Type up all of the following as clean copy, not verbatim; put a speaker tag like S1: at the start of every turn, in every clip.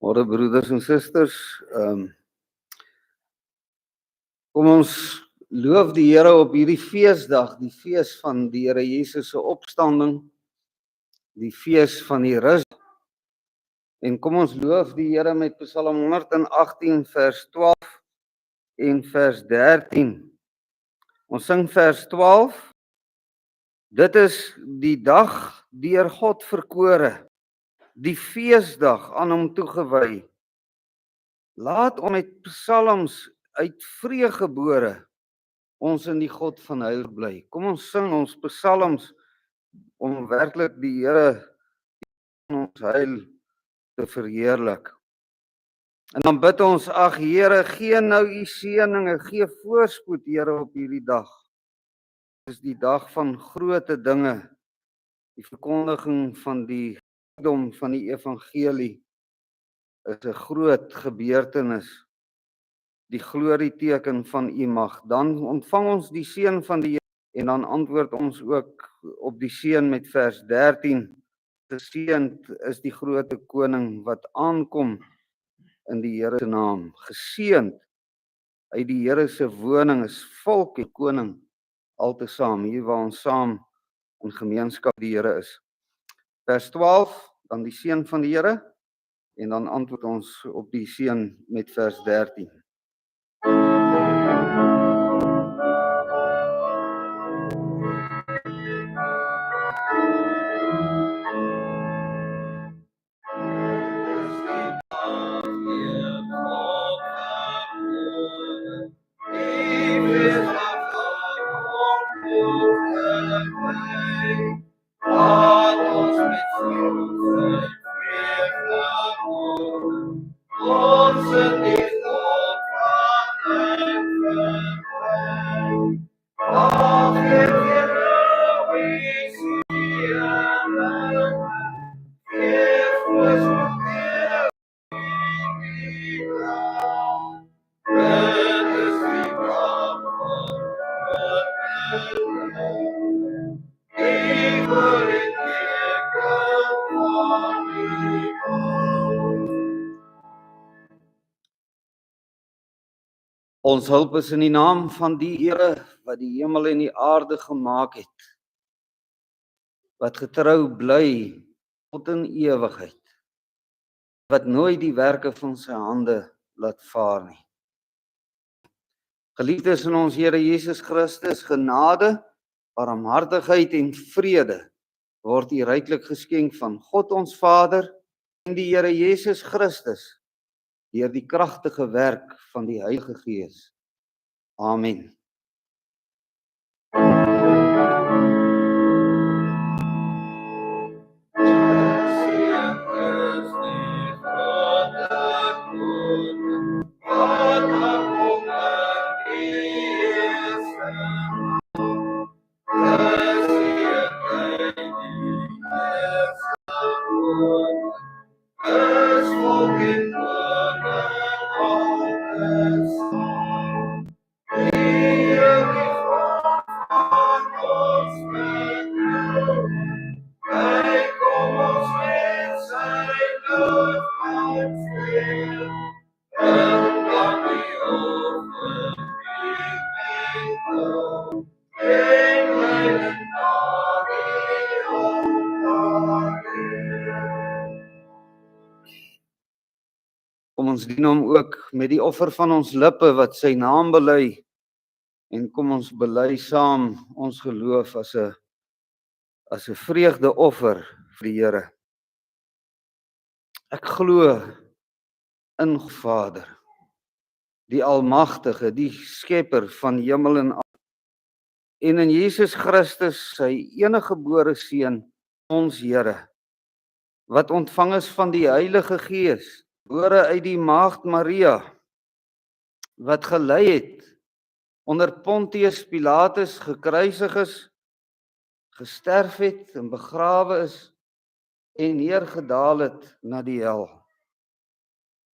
S1: Môre broeders en susters, kom ons loof die Here op hierdie feesdag, die fees van die Here Jesus se opstanding, die fees van die rus. En kom ons loof die Here met Psalm 118 vers 12 en vers 13. Ons sing vers 12. Dit is die dag deur God verkore, die feesdag aan hom toegewy. Laat ons met psalms uit vreugdegebore ons in die God van heil bly. Kom ons sing ons psalms om werklik die Here in ons heil te verheerlik. En dan bid ons, ag Here, gee nou u seëninge, gee voorspoed Here op hierdie dag. Dit is die dag van groote dinge, die verkondiging van die rykdom van die evangelie is 'n groot gebeurtenis. Die glorieteken van u mag. Dan ontvang ons die seën van die Here en dan antwoord ons ook op die seën met vers 13. Geseënd is die groote koning wat aankom in die Here se naam. Geseënd uit die Here se woning is volk en koning altesaam hier waar ons saam in gemeenskap die Here is. Vers 12, dan die seën van die Here en dan antwoord ons op die seën met vers 13. Ons hulp is in die naam van die Here wat die hemel en die aarde gemaak het, wat getrou bly tot in ewigheid, wat nooit die werke van sy hande laat vaar nie. Geliefdes in ons Here Jesus Christus, genade, barmhartigheid en vrede word u ryklik geskenk van God ons Vader en die Here Jesus Christus deur die kragtige werk van die Heilige Gees. Amen. Kom ons dien hom ook met die offer van ons lippe wat sy naam bely en kom ons bely saam ons geloof as 'n vreugdeoffer vir die Here. Ek glo in Vader, die Almagtige, die Skepper van hemel en aarde, en in Jesus Christus, sy eniggebore Seun, ons Here, wat ontvang is van die Heilige Gees, gebore uit die Maagd Maria, wat gelei het onder Pontius Pilatus, gekruisig is, gesterf het en begrawe is en neergedaal het na die hel.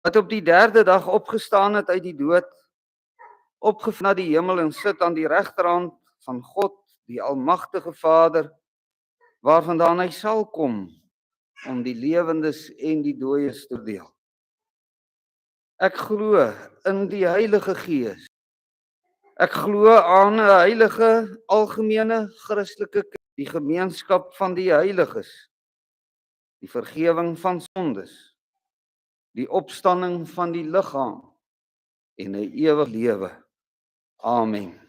S1: Wat op die 3de dag opgestaan het uit die dood, opgevaar na die hemel en sit aan die regterhand van God, die Almagtige Vader, waarvandaan hy sal kom om die lewendes en die dooies te deel. Ek glo in die Heilige Gees. Ek glo aan 'n heilige, algemene Christelike kerk, die gemeenskap van die heiliges, die vergifnis van sondes, die opstanding van die liggaam en 'n ewige lewe. Amen.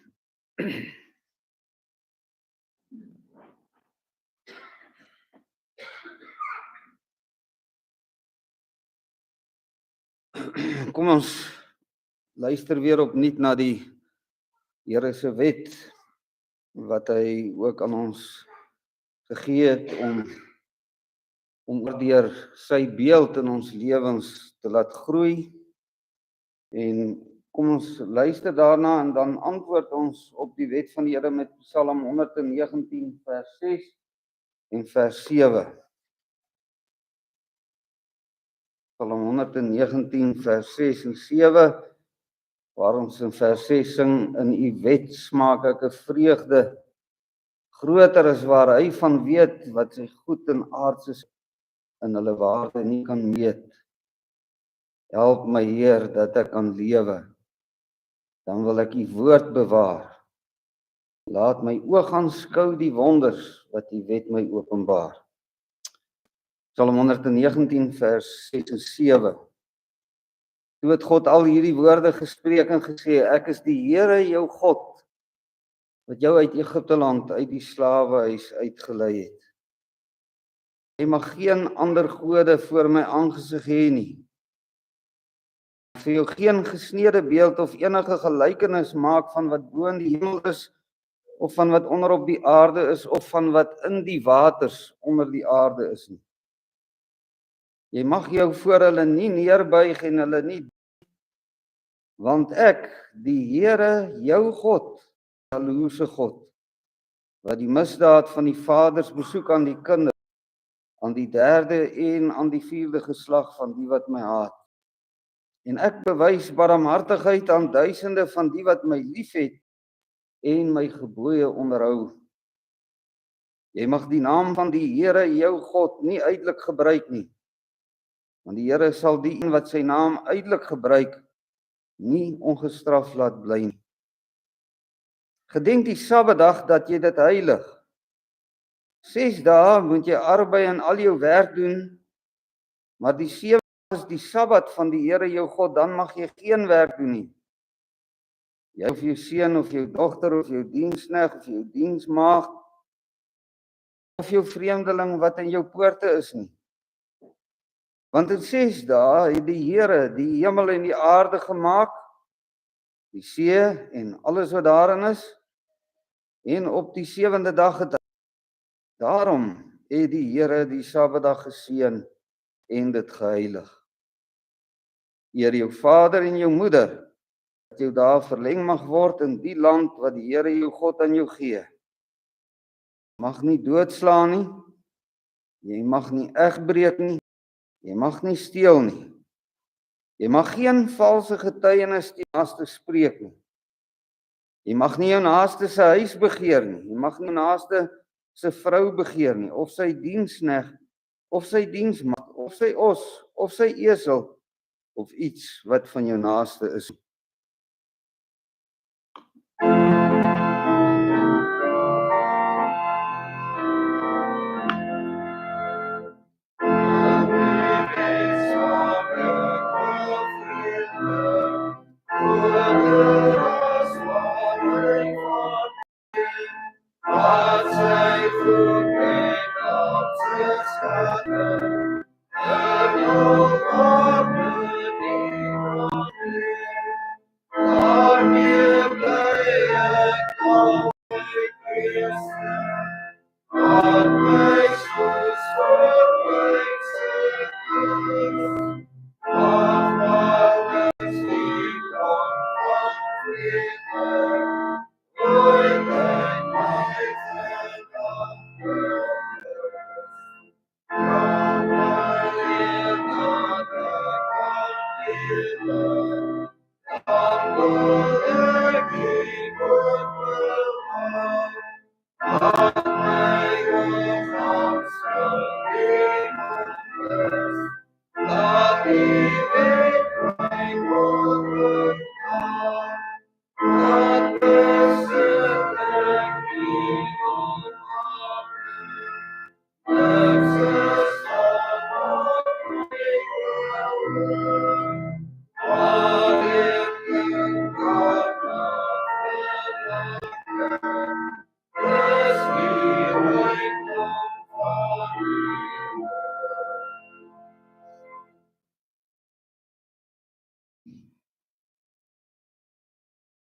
S1: Kom ons luister weer opnuut na die Here se wet wat hy ook aan ons gegee het om deur sy beeld in ons lewens te laat groei. En kom ons luister daarna en dan antwoord ons op die wet van die Here met Psalm 119 vers 6 en vers 7. Psalm 119 vers 6 en 7, waar ons in vers 6 sing, in u wet smaak ek 'n vreugde, groter as waar hy van weet, wat sy goed en aardse in hulle waarde nie kan meet. Help my Heer dat ek kan lewe, dan wil ek u woord bewaar. Laat my oog aanskou die wonders wat u wet my openbaar. Psalm 119 vers 6 en 7. Toe het God al hierdie woorde gespreek en gesê, ek is die Here jou God, wat jou uit Egipte land, uit die slawehuis uitgelei het. Jy mag geen ander gode voor my aangesig hê nie. Vir jou geen gesneede beeld of enige gelykenis maak van wat bo in die hemel is, of van wat onder op die aarde is, of van wat in die waters onder die aarde is nie. Jy mag jou voor hulle nie neerbuig en hulle nie, want ek, die Here, jou God, jaloerse God, wat die misdaad van die vaders besoek aan die kinders, aan die 3de en aan die 4de geslag van die wat my haat. En ek bewys barmhartigheid aan duisende van die wat my liefhet en my gebooie onderhou. Jy mag die naam van die Here jou God nie uitelik gebruik nie, want die Here sal die een wat sy naam uitelik gebruik nie ongestraf laat bly nie. Gedenk die Sabbatdag dat jy dit heilig. 6 dae moet jy arbei en al jou werk doen, maar die 7 is die Sabbat van die Here jou God, dan mag jy geen werk doen nie. Jy of jou seun of jou dogter of jou diensknegt of jou diensmaagd of jou vreemdeling wat in jou poorte is nie. Want in 6 dae het die Here die hemel en die aarde gemaak, die see en alles wat daarin is, en op die 7de dag het hy. Daarom het die Here die Sabbatdag geseën en dit geheilig. Eer jou vader en jou moeder, dat jou dae verleng mag word in die land wat die Here jou God aan jou gee. Mag nie doodslaan nie, jy mag nie egbreek nie, jy mag nie steel nie. Jy mag geen valse getuienis teen naaste spreek nie. Jy mag nie jou naaste se huis begeer nie. Jy mag nie jou naaste se vrou begeer nie, of sy diensknegt, of sy diensmaagd, of sy os, of sy esel, of iets wat van jou naaste is.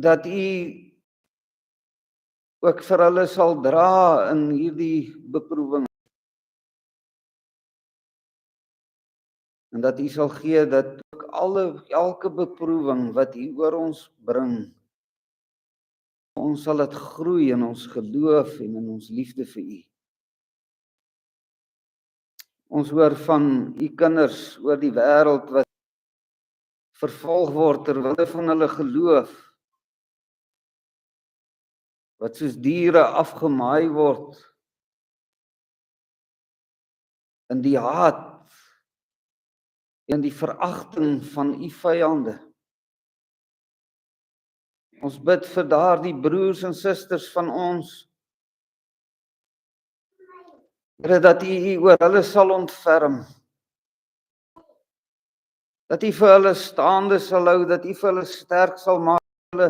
S1: dat U ook vir hulle sal dra in hierdie beproewing. En dat U sal gee dat ook elke beproewing wat U oor ons bring, ons sal dit groei in ons geloof en in ons liefde vir U. Ons hoor van U kinders oor die wêreld wat vervolg word ter wille van hulle geloof, wat soos diere afgemaai word in die haat en die veragting van U vyande. Ons bid vir daardie broers en susters van ons, Here, dat U oor hulle sal ontferm, dat U vir hulle staande sal hou, dat U vir hulle sterk sal maak, hulle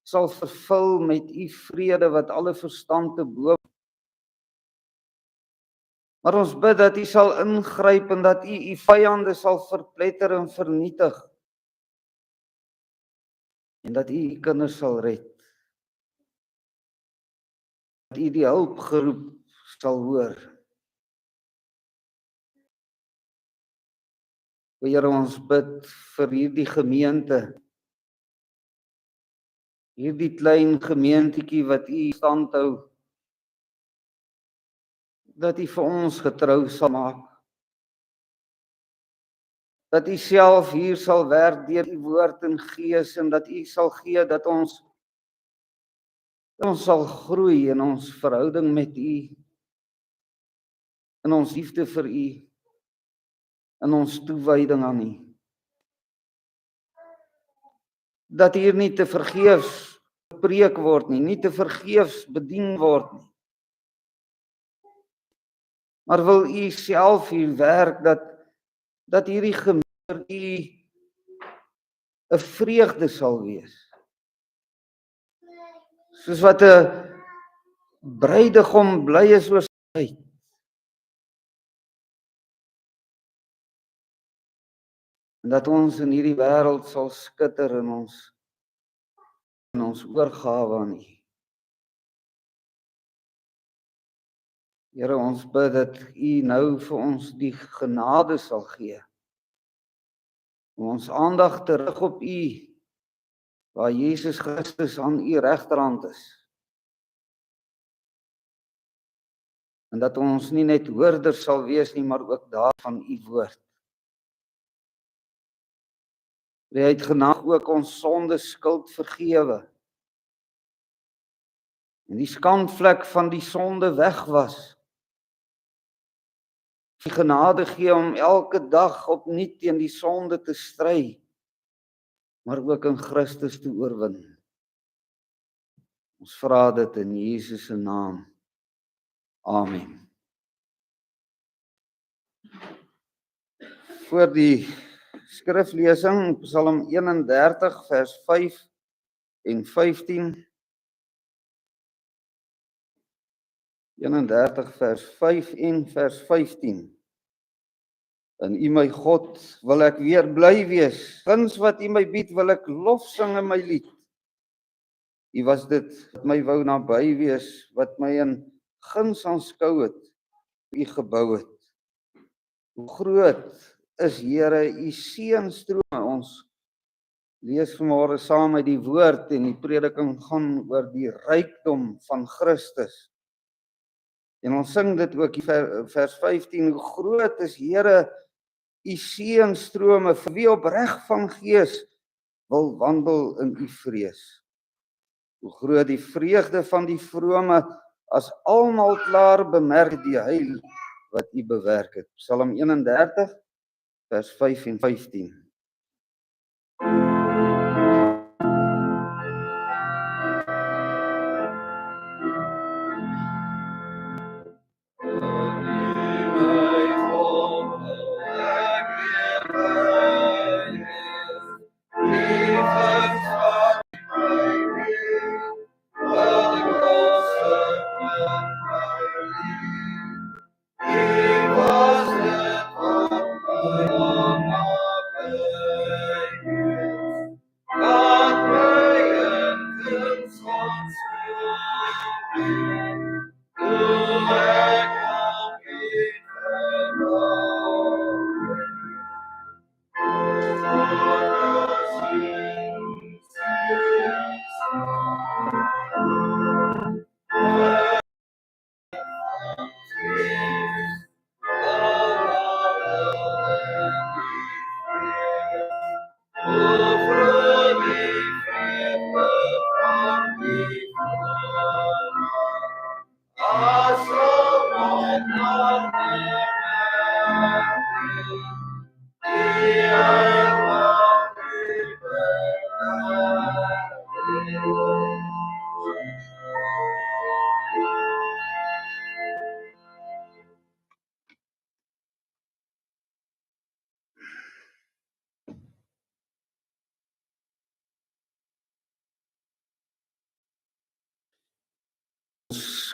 S1: sal vervul met U vrede wat alle verstand te bo. Maar ons bid dat U sal ingryp en dat U vyande sal verpletter en vernietig. En dat U kinders sal red. Dat U die hulpgeroep sal hoor. Here, ons bid vir hierdie gemeente, hierdie klein gemeentetjie wat U stand hou, dat U vir ons getrou sal maak. Dat U self hier sal werk deur U woord en gees en dat U sal gee dat ons sal groei in ons verhouding met U, in ons liefde vir U, in ons toewyding aan U. Dat hier nie te vergeefs gepreek word nie, nie te vergeefs bedien word nie. Maar wil U self hier werk dat hierdie gemeente U 'n vreugde sal wees. Soos wat 'n bruidegom bly is oor sy bruid. En dat ons in hierdie wêreld sal skitter in ons oorgawe aan U. Here, ons bid dat U nou vir ons die genade sal gee om ons aandag te rig op U, waar Jesus Christus aan U regterhand is. En dat ons nie net hoorders sal wees nie, maar ook daarvan U woord. Hy het genade ook ons sonde skuld vergewe. En die skandvlek van die sonde weg was. Die genade gee om elke dag opnuut teen die sonde te stry, maar ook in Christus te oorwin. Ons vra dit in Jesus se naam. Amen. Voor die skriflesing, Psalm 31 vers 5 en 15. 31 vers 5 en vers 15. In U my God wil ek weer bly wees. Guns wat U my bied wil ek lof sing in my lied. U was dit wat my wou naby wees, wat my in guns aanskou het, U gebou het. Hoe groot is Here U seënstrome. Ons lees vanmôre saam uit die woord en die prediking gaan oor die rykdom van Christus. En ons sing dit ook vers 15, hoe groot is Here U seënstrome vir wie opreg van gees wil wandel in U vrees. Hoe groot die vreugde van die vrome as almal klaar bemerk die heil wat U bewerk het. Psalm 31 vers 5 en 15.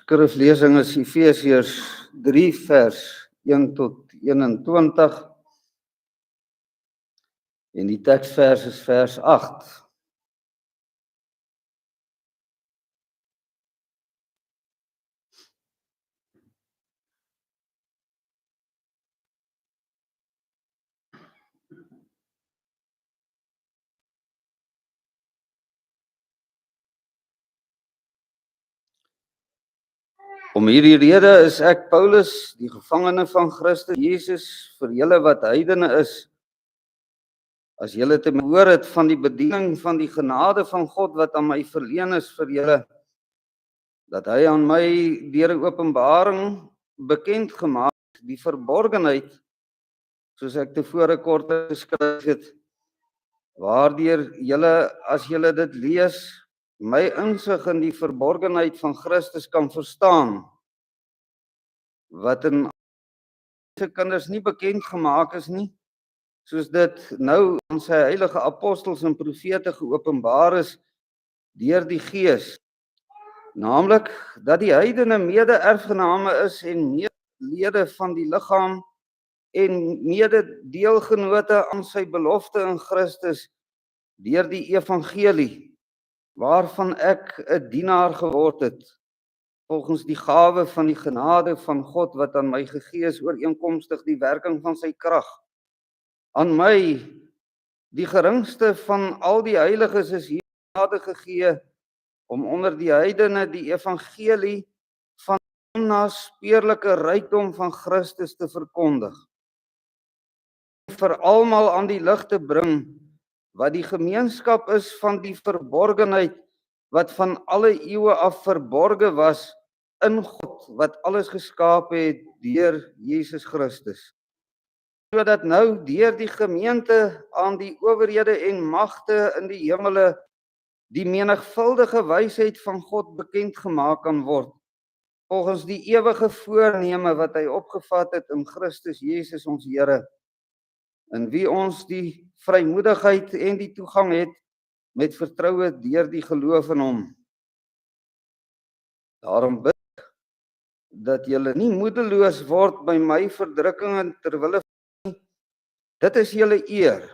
S1: Skriflesing is Efesiërs 3 vers 1 tot 21 en die teksvers is vers 8. Om hierdie rede is ek Paulus, die gevangene van Christus Jesus, vir julle wat heidene is, as julle te hoor het van die bediening van die genade van God wat aan my verleen is vir julle, dat hy aan my deur 'n openbaring bekend gemaak die verborgenheid, soos ek tevore kort geskryf het, waardeur julle, as julle dit lees, my insig in die verborgenheid van Christus kan verstaan, wat in se kinders nie bekend gemaak is nie, soos dit nou aan sy heilige apostels en profete geopenbaar is deur die Gees, naamlik dat die heidene mede-erfgename is en medelede van die liggaam en mede-deelgenote aan sy belofte in Christus deur die evangelie, waarvan ek 'n dienaar geword het, volgens die gawe van die genade van God wat aan my gegee is ooreenkomstig die werking van sy krag. Aan my, die geringste van al die heiliges, is hier genade gegee om onder die heidene die evangelie van die onnaspeurlike rykdom van Christus te verkondig, vir almal aan die lig te bring wat die gemeenskap is van die verborgenheid wat van alle eeue af verborge was in God wat alles geskaap het deur Jesus Christus, sodat nou deur die gemeente aan die owerhede en magte in die hemele die menigvuldige wysheid van God bekend gemaak kan word, volgens die ewige voorneme wat hy opgevat het in Christus Jesus ons Here, in wie ons die vrymoedigheid en die toegang het met vertroue deur die geloof in hom. Daarom bid ek dat julle nie moedeloos word by my verdrukkings terwille van, dit is julle eer.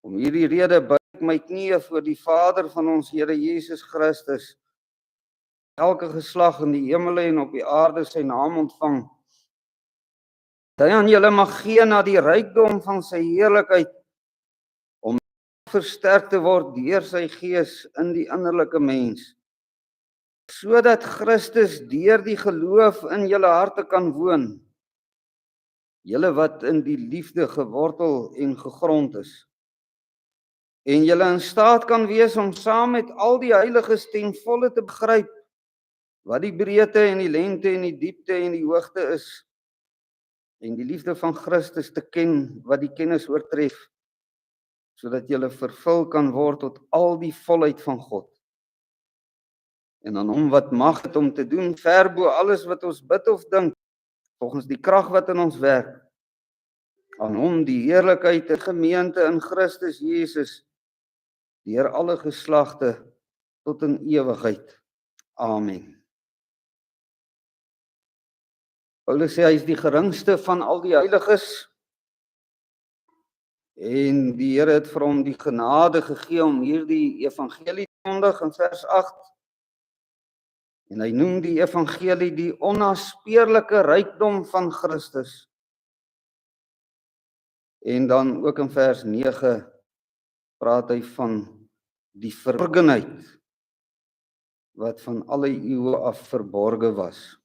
S1: Om hierdie rede buig ek my knieë voor die Vader van ons Here Jesus Christus, elke geslag in die hemele en op die aarde sy naam ontvang, dat hy aan julle mag gee na die rykdom van sy heerlikheid, om versterk te word deur sy Gees in die innerlike mens, sodat Christus deur die geloof in julle harte kan woon, julle wat in die liefde gewortel en gegrond is, en julle in staat kan wees om saam met al die heiliges ten volle te begryp wat die breedte en die lengte en die diepte en die hoogte is, en die liefde van Christus te ken wat die kennis oortref, sodat julle vervul kan word tot al die volheid van God. En aan hom wat mag het om te doen ver bo alles wat ons bid of dink, volgens die krag wat in ons werk, aan hom die heerlikheid en gemeente in Christus Jesus, deur alle geslagte tot in ewigheid. Amen. Paulus sê hy is die geringste van al die heiliges en die Here het vir hom die genade gegee om hierdie evangelie te kondig in vers 8. En hy noem die evangelie die onnaspeurlike rykdom van Christus. En dan ook in vers 9 praat hy van die verborgenheid wat van alle eeue af verborge was.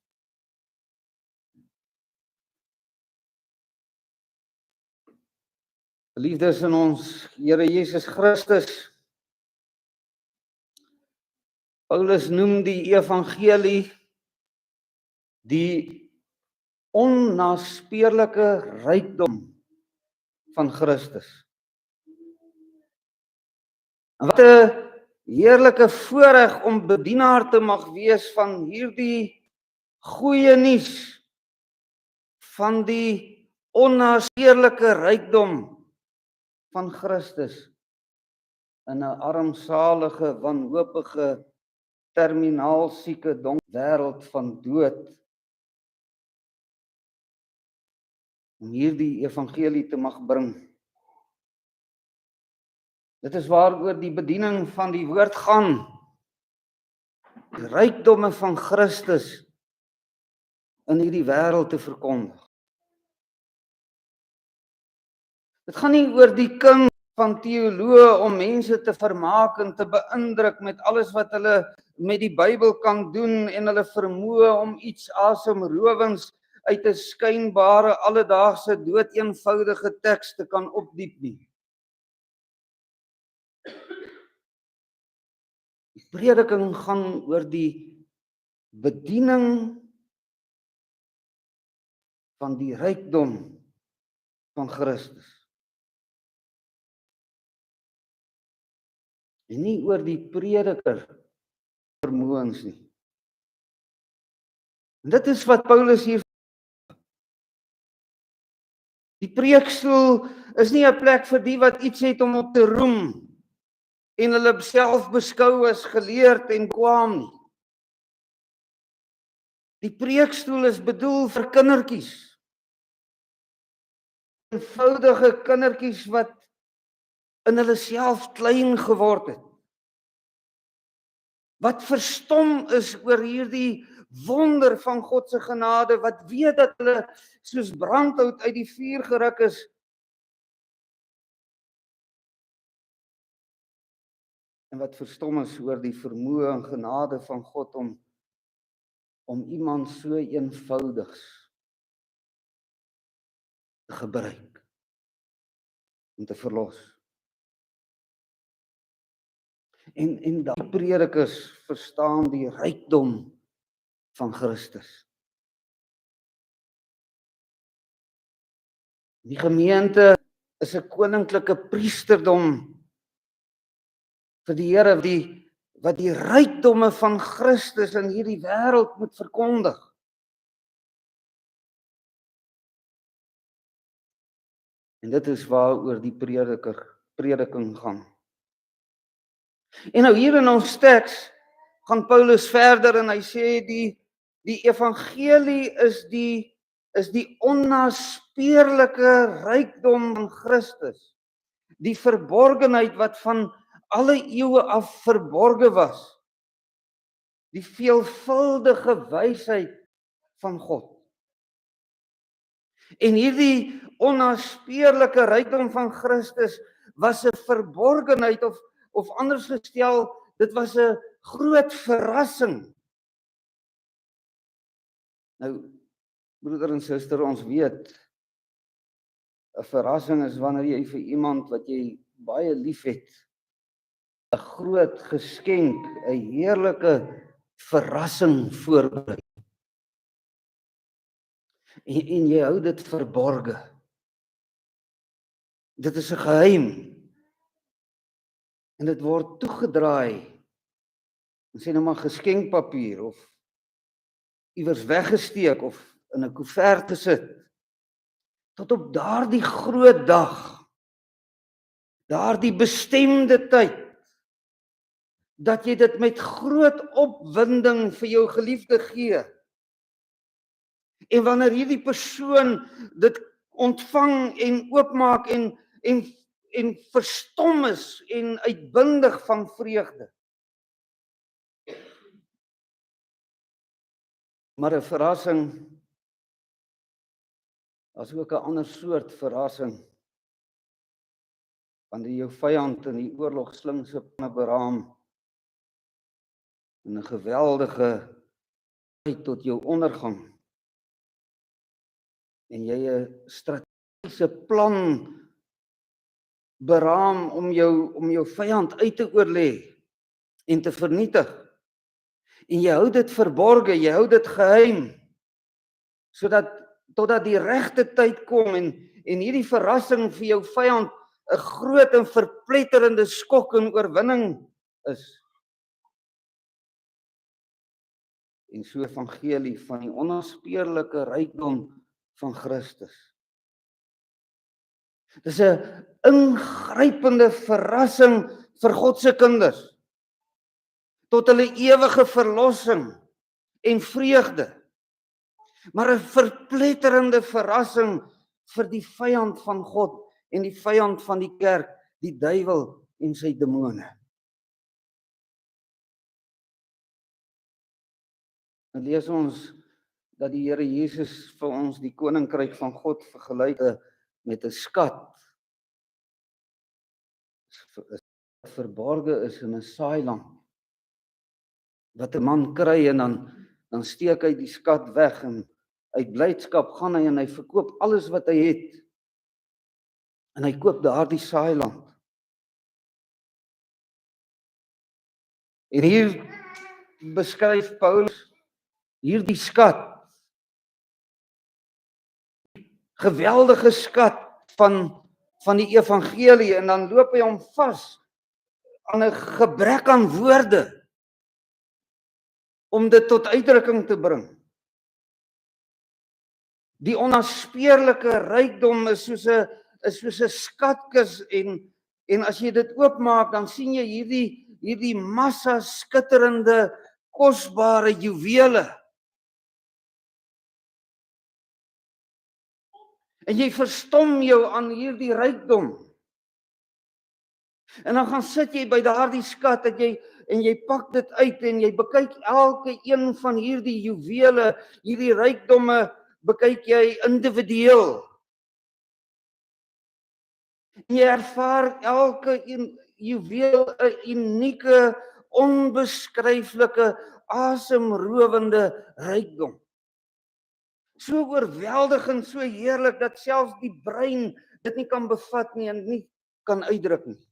S1: Geliefdes in ons Here Jesus Christus, Paulus noem die evangelie die onnaspeurlike rykdom van Christus. En wat 'n heerlike voorreg om bedienaar te mag wees van hierdie goeie nuus van die onnaspeurlike rykdom van Christus in 'n armsalige, wanhoopige terminaal sieke wêreld van dood om hierdie evangelie te mag bring. Dit is waaroor die bediening van die woord gaan. Die rykdomme van Christus in hierdie wêreld te verkondig. Dit gaan nie oor die kuns van teoloë om mense te vermaak en te beïndruk met alles wat hulle met die Bybel kan doen en hulle vermoë om iets asemrowends uit 'n skynbare alledaagse doeteenvoudige teks te kan opdiep nie. Die prediking gaan oor die bediening van die rykdom van Christus. En nie oor die prediker vermoëns nie. En dit is wat Paulus hier. Die preekstoel is nie 'n plek vir die wat iets het om op te roem en hulle self beskou as geleerd en kwaam nie. Die preekstoel is bedoel vir kindertjies. Eenvoudige kindertjies wat in hulle self klein geword het. Wat verstom is oor hierdie wonder van God se genade, wat weet dat hulle soos brandhout uit die vuur geruk is. En wat verstom is oor die vermoë en genade van God om iemand so eenvoudigs te gebruik om te verlos. En die predikers verstaan die rykdom van Christus. Die gemeente is 'n koninklike priesterdom vir die Here wat die rykdomme van Christus in hierdie wêreld moet verkondig. En dit is waaroor die prediking gaan. En nou hier in ons teks gaan Paulus verder en hy sê die evangelie is die onnaspeurlike rykdom van Christus. Die verborgenheid wat van alle eeue af verborge was. Die veelvuldige wysheid van God. En hierdie onnaspeurlike rykdom van Christus was 'n verborgenheid of anders gestel, dit was 'n groot verrassing. Nou, broeder en suster, ons weet, 'n verrassing is wanneer jy vir iemand wat jy baie liefhet, 'n groot geskenk, 'n heerlike verrassing voorberei. En jy hou dit verborge. Dit is 'n geheim. En dit word toegedraai. Ons sê nou maar geskenkpapier of iewers weggesteek of in 'n koevert gesit. Tot op daardie groot dag, daardie bestemde tyd, dat jy dit met groot opwinding vir jou geliefde gee. En wanneer hierdie persoon dit ontvang en oopmaak en verstom is en uitbundig van vreugde. Maar 'n verrassing, as ook 'n ander soort verrassing, wanneer jou vyand in die oorlog slinkse planne beraam en 'n geweldige tyd tot jou ondergang. En jy 'n strategiese plan beraam om jou vyand uit te oorlê en te vernietig. En jy hou dit verborge, jy hou dit geheim, totdat die regte tyd kom en hierdie verrassing vir jou vyand 'n groot en verpletterende skok en oorwinning is. En so evangelie van die onnaspeurlike rykdom van Christus. Dis 'n ingrypende verrassing vir God se kinders. tot hulle ewige verlossing en vreugde, maar 'n verpletterende verrassing vir die vyand van God en die vyand van die kerk, die duiwel en sy demone. Dan lees ons dat die Here Jesus vir ons die koninkryk van God vergelyk met 'n skat wat verborge is in 'n saailand, wat 'n man kry en dan steek hy die skat weg en uit blydskap gaan hy en hy verkoop alles wat hy het en hy koop daardie saailand. En hier beskryf Paulus hierdie skat, geweldige skat van die evangelie, en dan loop hy hom vas aan 'n gebrek aan woorde om dit tot uitdrukking te bring. Die onnaspeurlike rykdom is soos 'n skatkis en as jy dit oopmaak, dan sien jy hierdie massa skitterende, kosbare juwele. En jy verstom jou aan hierdie rykdom. En dan gaan sit jy by daardie skat en jy pak dit uit en jy bekyk elke een van hierdie juwele, hierdie rykdomme, bekyk jy individueel. En jy ervaar elke juweel 'n unieke, onbeskryflike, asemrowende rykdom. So oorweldigend, so heerlik dat selfs die brein dit nie kan bevat nie en nie kan uitdruk nie.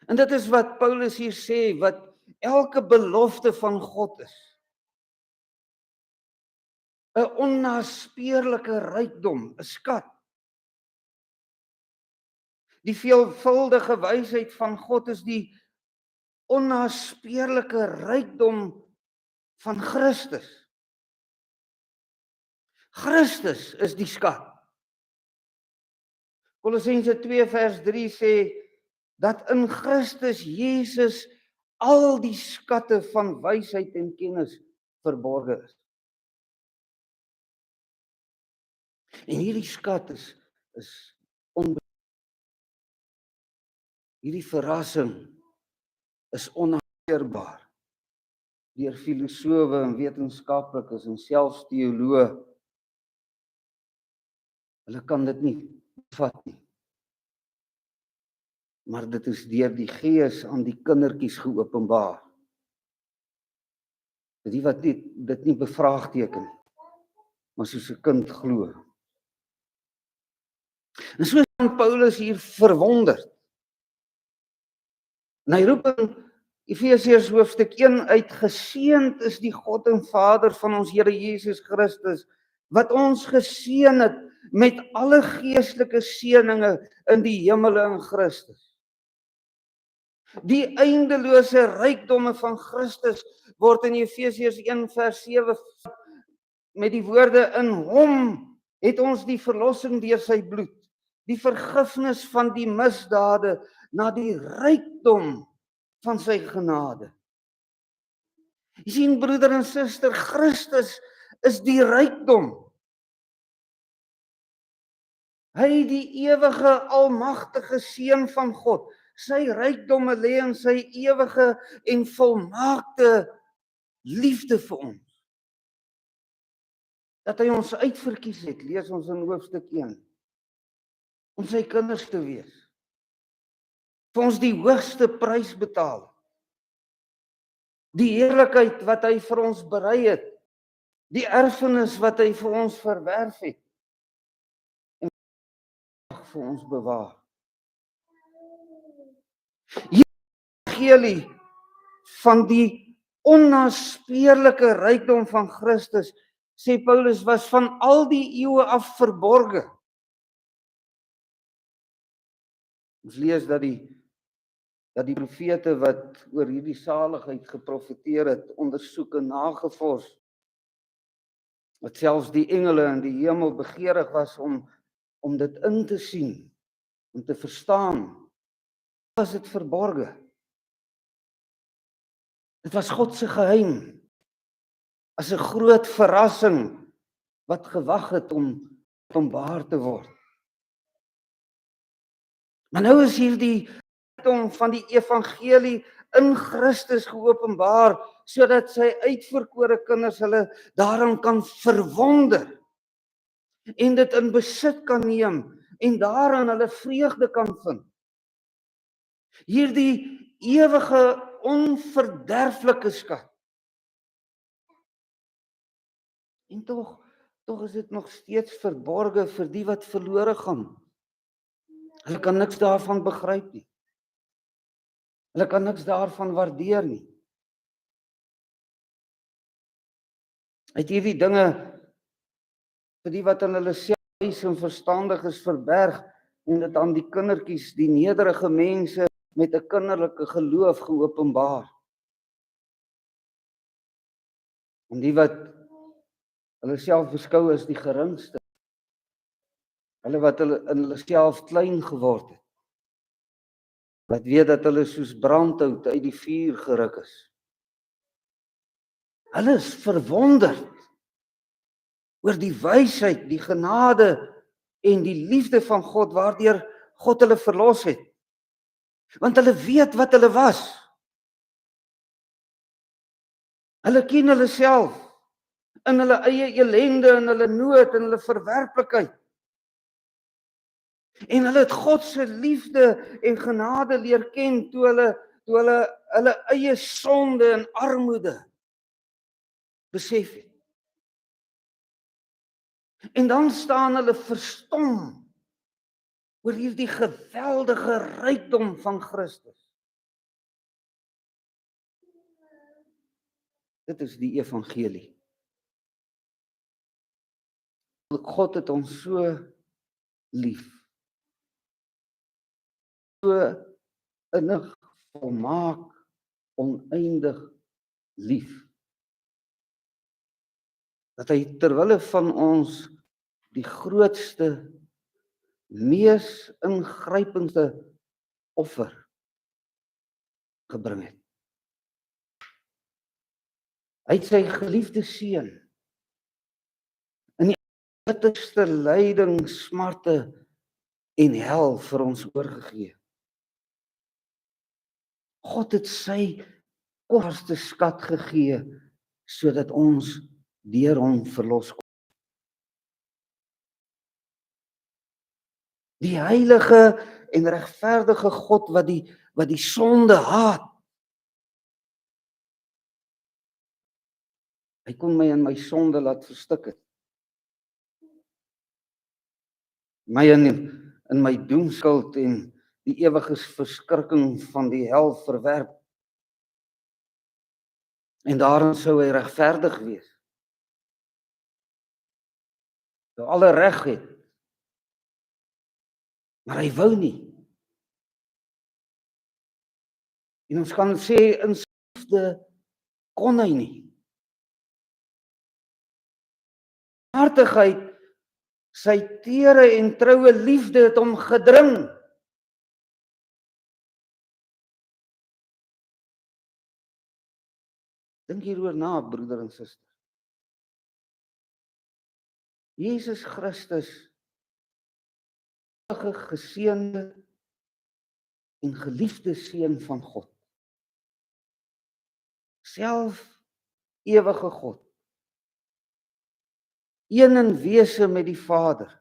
S1: En dit is wat Paulus hier sê, wat elke belofte van God is. 'n Onnaspeurlike rykdom, 'n skat. Die veelvuldige wysheid van God is die onnaspeurlike rykdom van Christus. Christus is die skat. Kolossense 2 vers 3 sê dat in Christus Jesus al die skatte van wysheid en kennis verborge is. En hierdie skat is hierdie verrassing is onhanteerbaar deur filosowe en wetenskaplikes en selfs teoloë. Hulle kan dit nie vat nie. Maar dit is deur die Gees aan die kindertjies geopenbaar. Die wat dit nie bevraagteken nie, maar soos 'n kind glo. En so staan Paulus hier verwonderd. En hy roep in Efesiërs hoofstuk 1 uit: geseënd is die God en Vader van ons Here Jesus Christus, wat ons geseën het met alle geestelike seëninge in die hemele in Christus. Die eindelose rykdomme van Christus word in Efesiërs 1 vers 7 met die woorde: in hom het ons die verlossing deur sy bloed, die vergifnis van die misdade na die rykdom van sy genade. Jy sien, broeder en suster, Christus is die rykdom. Hy die ewige almagtige seun van God. Sy rykdomme lê in sy ewige en volmaakte liefde vir ons. Dat hy ons uitverkies het, lees ons in hoofstuk 1. Om sy kinders te wees. Vir ons die hoogste prys betaal. Die heerlikheid wat hy vir ons berei het. Die erfenis wat hy vir ons verwerf het. En vir ons bewaar. Die evangelie van die onnaspeurlike rykdom van Christus, sê Paulus, was van al die eeue af verborge. Ons lees dat die profete wat oor hierdie saligheid geprofeteer het, ondersoek en nagevors, wat selfs die engele in die hemel begeerig was om dit in te sien, om te verstaan, was dit verborge. Dit was God se geheim, as 'n groot verrassing wat gewag het om waar te word. Maar nou is hierdie van die evangelie in Christus geopenbaar, sodat sy uitverkore kinders hulle daaraan kan verwonder en dit in besit kan neem en daaraan hulle vreugde kan vind. Hierdie ewige onverderflike skat. En tog is dit nog steeds verborge vir die wat verlore gaan. Hulle kan niks daarvan begryp nie. Hulle kan niks daarvan waardeer nie. Uit hierdie dinge vir die wat in hulle self en verstandig is verberg en dit aan die kindertjies, die nederige mense met 'n kinderlike geloof geopenbaar. En die wat hulle self beskou as die geringste, hulle wat hulle in hulle self klein geword het, wat weet dat hulle soos brandhout uit die vuur geruk is. Hulle is verwonderd oor die wysheid, die genade en die liefde van God waardeur God hulle verlos het. Want hulle weet wat hulle was. Hulle ken hulle self in hulle eie ellende, in hulle nood, in hulle verwerplikheid. En hulle het God se liefde en genade leer ken toe hulle eie sonde en armoede besef het. En dan staan hulle verstom oor hierdie geweldige rykdom van Christus. Dit is die evangelie. God het ons so lief. So innig, volmaak, oneindig lief. Dat hy terwille van ons die grootste, mees ingrypende offer gebring het. Hy het sy geliefde seun in die bitterste lyding, smarte en hel vir ons oorgegee. God het sy kosbaarste skat gegee sodat ons deur hom verlos kon. Die heilige en regverdige God wat die sonde haat. Hy kon my in my sonde laat verstik het. My in my doemskuld en die ewige verskrikking van die hel verwerp. En daarin sou hy regverdig wees. Sou alle reg het. Maar hy wou nie. En ons kan sê in sy liefde kon hy nie. Hartigheid, sy tere en troue liefde het hom gedring. Dink hieroor na, broeder en suster. Jesus Christus, geseënde en geliefde seun van God. Self ewige God. Een in wese met die Vader.